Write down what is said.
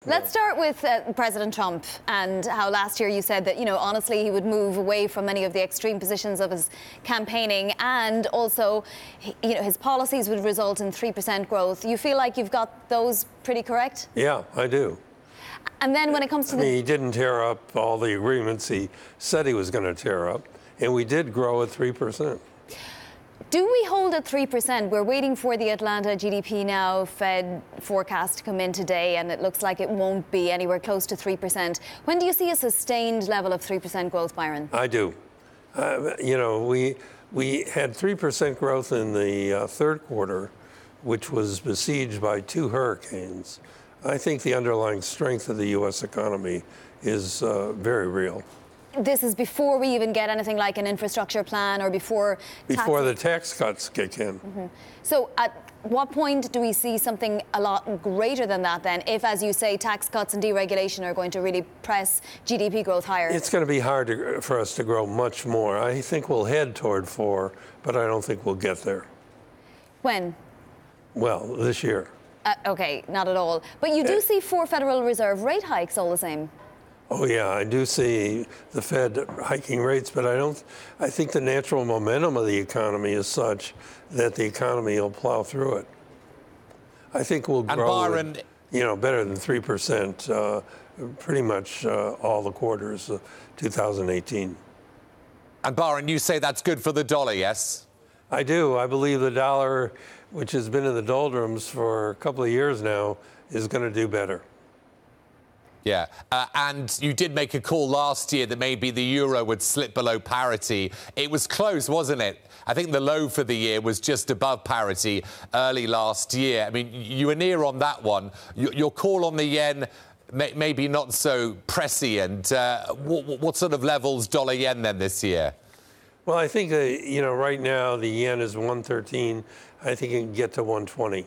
Let's start with President Trump and how last year you said that, honestly, he would move away from many of the extreme positions of his campaigning, and also, his policies would result in 3% growth. You feel like you've got those pretty correct? Yeah, I do. And then when it comes to he didn't tear up all the agreements he said he was going to tear up, and we did grow at 3%. Do we hold at 3%? We're waiting for the Atlanta GDP now Fed forecast to come in today, and it looks like it won't be anywhere close to 3%. When do you see a sustained level of 3% growth, Byron? I do. We had 3% growth in the third quarter, which was besieged by two hurricanes. I think the underlying strength of the U.S. economy is very real. This is before we even get anything like an infrastructure plan or before the tax cuts kick in. Mm-hmm. So at what point do we see something a lot greater than that then, if, as you say, tax cuts and deregulation are going to really press GDP growth higher? It's going to be hard for us to grow much more. I think we'll head toward 4, but I don't think we'll get there. When? Well, this year. OK, not at all. But you do see 4 Federal Reserve rate hikes all the same. Oh, yeah, I do see the Fed hiking rates, but I think the natural momentum of the economy is such that the economy will plow through it. I think we'll grow, Byron, better than 3% pretty much all the quarters of 2018. And Byron, you say that's good for the dollar, yes? I do. I believe the dollar, which has been in the doldrums for a couple of years now, is going to do better. Yeah, and you did make a call last year that maybe the euro would slip below parity. It was close, wasn't it? I think the low for the year was just above parity early last year. I mean, you were near on that one. Your call on the yen, maybe not so prescient. What sort of levels dollar yen then this year? Well, I think, right now the yen is 113. I think it can get to 120.